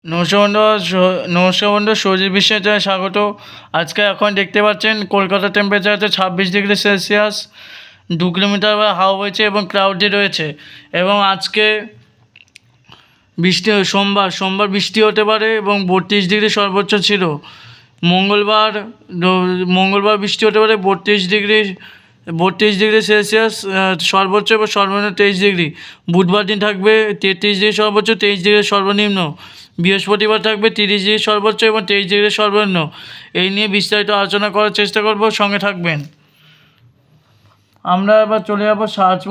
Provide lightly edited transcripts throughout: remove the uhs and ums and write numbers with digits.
নমস্কার বন্ধু, সৌজির বিশ্বের জন্য স্বাগত। আজকে এখন দেখতে পাচ্ছেন কলকাতা টেম্পারেচার হচ্ছে 26 ডিগ্রি সেলসিয়াস। 2 কিলোমিটার হাওয়া বইছে এবং ক্লাউডি রয়েছে। এবং আজকে সোমবার বৃষ্টি হতে পারে এবং 32 ডিগ্রি সর্বোচ্চ ছিল। মঙ্গলবার বৃষ্টি হতে পারে 32 ডিগ্রি সেলসিয়াস সর্বোচ্চ এবং সর্বনিম্ন 23 ডিগ্রি। বুধবার দিন থাকবে 33 ডিগ্রি সর্বোচ্চ, 23 ডিগ্রি সর্বনিম্ন। বৃহস্পতিবার থাকবে 30 ডিগ্রি সর্বোচ্চ এবং 23 ডিগ্রি সর্বনিম্ন। এই নিয়ে বিস্তারিত আলোচনা করার চেষ্টা করব, সঙ্গে থাকবেন। আমরা এবার চলে যাবো সার্চ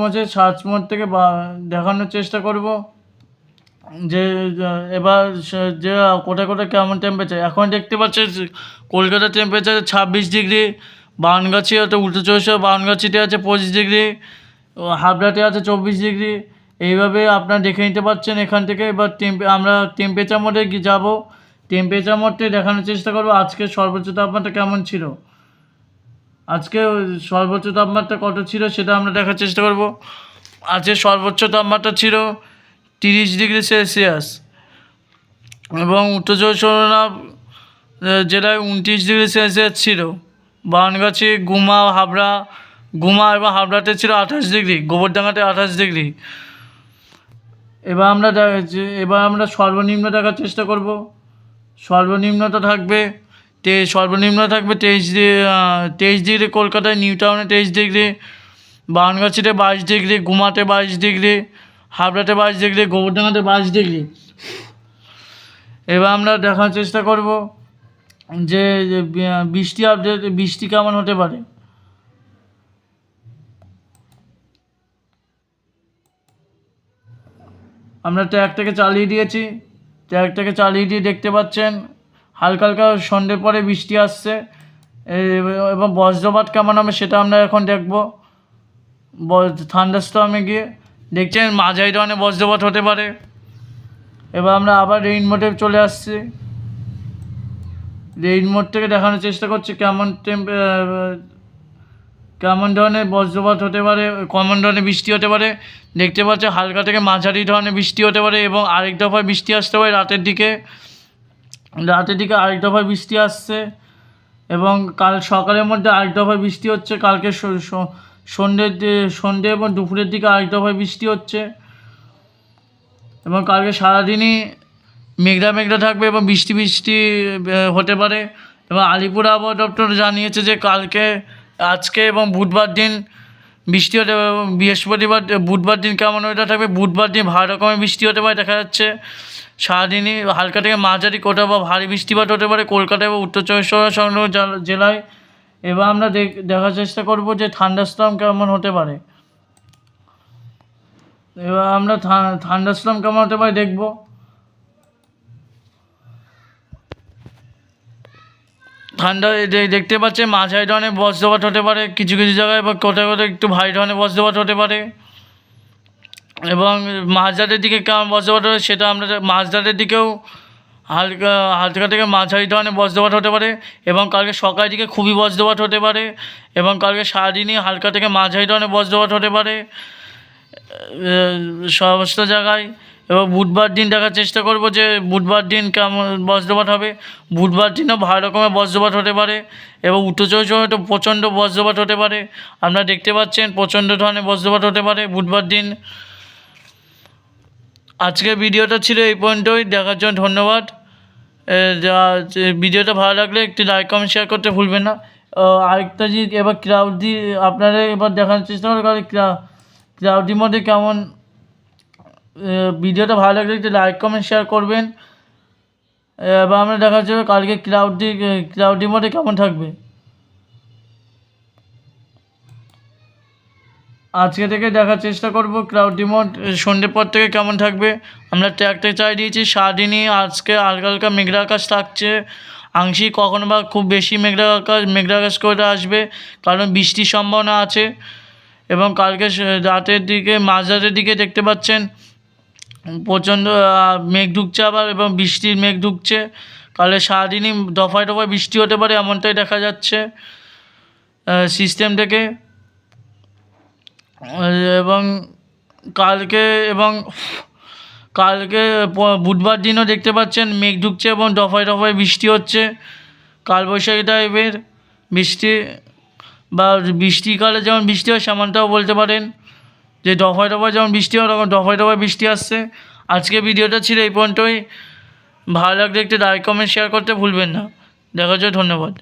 মোড থেকে দেখানোর চেষ্টা করব যে এবার যে কোথায় কোথায় কেমন টেম্পারেচার। এখন দেখতে পাচ্ছেন কলকাতার টেম্পারেচার 26 ডিগ্রি, বানগাছি অর্থাৎ উত্তর চব্বিশ পরগনা বানগাছিতে আছে 25 ডিগ্রি, হাবড়াতে আছে 24 ডিগ্রি। এইভাবে আপনারা দেখে নিতে পারছেন এখান থেকে। এবার আমরা টেম্পারেচার মোডে যাব। টেম্পারেচার মোডে দেখানোর চেষ্টা করব আজকে সর্বোচ্চ তাপমাত্রা কেমন ছিল। আজকে সর্বোচ্চ তাপমাত্রা কত ছিল সেটা আমরা দেখার চেষ্টা করব। আজকে সর্বোচ্চ তাপমাত্রা ছিল 30 ডিগ্রি সেলসিয়াস এবং উত্তর চব্বিশ পরগনা জেলায় 29 ডিগ্রি সেলসিয়াস ছিল। বানগাছি, গুমা এবং হাবড়াতে ছিল 28 ডিগ্রি, গোবরডাঙ্গাতে 28 ডিগ্রি। এবার আমরা সর্বনিম্ন দেখার চেষ্টা করব। সর্বনিম্নটা থাকবে 23 ডিগ্রি কলকাতায়, নিউ টাউনে 23 ডিগ্রি, বানগাছিতে 22 ডিগ্রি, গুমাতে 22 ডিগ্রি, হাবড়াতে 22 ডিগ্রি, গোবরডাঙ্গাতে 22 ডিগ্রি। এবার আমরা দেখার চেষ্টা করব যে বৃষ্টি কেমন হতে পারে। আমরা ট্র্যাকটাকে চালিয়ে দিয়েছি। ট্র্যাকটাকে চালিয়ে দিয়ে দেখতে পাচ্ছেন হালকা হালকা সন্ধ্যের পরে বৃষ্টি আসছে এবং বজ্রপাত কেমন হবে সেটা আমরা এখন দেখব। থান্ডারস্টর্মে গিয়ে দেখছেন মাঝারি ধরনের বজ্রপাত হতে পারে। এবার আমরা আবার রেইন মোডে চলে আসছি। রেইন মোড থেকে দেখানোর চেষ্টা করছি কেমন ধরনের বজ্রপাত হতে পারে, কেমন ধরনের বৃষ্টি হতে পারে। দেখতে পাচ্ছি হালকা থেকে মাঝারি ধরনের বৃষ্টি হতে পারে এবং আরেক দফায় বৃষ্টি আসতে পারে রাতের দিকে আরেক দফায় বৃষ্টি আসছে এবং কাল সকালের মধ্যে আরেক দফায় বৃষ্টি হচ্ছে। কালকে সন্ধ্যে এবং দুপুরের দিকে আরেক দফায় বৃষ্টি হচ্ছে এবং কালকে সারাদিনই মেঘলা থাকবে এবং বৃষ্টি হতে পারে। এবং আলিপুর আবহাওয়া দপ্তর জানিয়েছে যে আজকে এবং বুধবার দিন বৃষ্টি হতে পারে। বুধবার দিন কেমন ওয়েদার থাকবে, বুধবার দিন ভালো রকমের বৃষ্টি হতে পারে দেখা যাচ্ছে। সারাদিনই হালকা থেকে মাঝারি কোথাও বা ভারী বৃষ্টিপাত হতে পারে কলকাতায় বা উত্তর চব্বিশ পরগনা সংলগ্ন জেলায়। এবার আমরা দেখার চেষ্টা করব যে থান্ডারস্টর্ম কেমন হতে পারে। এবার আমরা থান্ডারস্টর্ম কেমন হতে পারে দেখব। দেখতে পাচ্ছেন মাঝারি ধরনের বজ্রপাত হতে পারে কিছু কিছু জায়গায়, বা কোথাও একটু ভারী ধরনের বজ্রপাত হতে পারে। এবং মাঝরাতের দিকে কেমন বজ্রপাত হবে সেটা আমরা মাঝরাতের দিকেও হালকা থেকে মাঝারি ধরনের বজ্রপাত হতে পারে এবং কালকে সকালের দিকে খুবই বজ্রপাত হতে পারে এবং কালকে সারাদিনই হালকা থেকে মাঝারি ধরনের বজ্রপাত হতে পারে সমস্ত জায়গায়। এবং বুধবার দিন দেখার চেষ্টা করব যে বুধবার দিন কেমন বজ্রপাত হবে। বুধবার দিনও ভালো রকমের বজ্রপাত হতে পারে এবং উত্তর চব্বিশ পরগনায় তো প্রচণ্ড বজ্রপাত হতে পারে। আপনারা দেখতে পাচ্ছেন প্রচণ্ড ধরনের বজ্রপাত হতে পারে বুধবার দিন। আজকের ভিডিওটা ছিল এই পর্যন্তই। দেখার জন্য ধন্যবাদ। ভিডিওটা ভালো লাগলে একটি লাইক কমেন্ট শেয়ার করতে ভুলবেন না। আরেকটা জিনিস, এবার ক্লাউডি আপনারা এবার দেখানোর চেষ্টা করুন কারণ ক্লাউডি মধ্যে কেমন। ভিডিওটা ভালো লাগলে একটি লাইক কমেন্ট শেয়ার করবেন। এবার আমরা দেখার জন্য কালকে ক্লাউডি মধ্যে কেমন থাকবে। আজকে থেকে দেখার চেষ্টা করব ক্লাউডি মোড সন্ধ্যের পর থেকে কেমন থাকবে। আমরা ট্র্যাকটা চালিয়ে দিয়েছি। সারাদিনই আজকে হালকা হালকা মেঘলা আকাশ থাকছে, আংশিক কখনো বা খুব বেশি মেঘলা আকাশ করে আসবে কারণ বৃষ্টির সম্ভাবনা আছে। এবং কালকে রাতের দিকে মাঝরাতের দিকে দেখতে পাচ্ছেন প্রচণ্ড মেঘ ঢুকছে আবার এবং বৃষ্টির মেঘ ঢুকছে। কালকে সারাদিনই দফায় বৃষ্টি হতে পারে এমনটাই দেখা যাচ্ছে সিস্টেম থেকে। এবং কালকে বুধবার দিনও দেখতে পাচ্ছেন মেঘ ঢুকছে এবং দফায় দফায় বৃষ্টি হচ্ছে, কালবৈশাখী টাইপের বৃষ্টি, বা বৃষ্টিকালে যেমন বৃষ্টি হয় সেমনটাও বলতে পারেন, যে দফায় দফায় যেমন বৃষ্টি হয় তখন দফায় দফায় বৃষ্টি আসছে। আজকে ভিডিওটা ছিল এই পর্যন্তই। ভালো লাগলে একটু লাইক কমেন্ট শেয়ার করতে ভুলবেন না। দেখা যায়, ধন্যবাদ।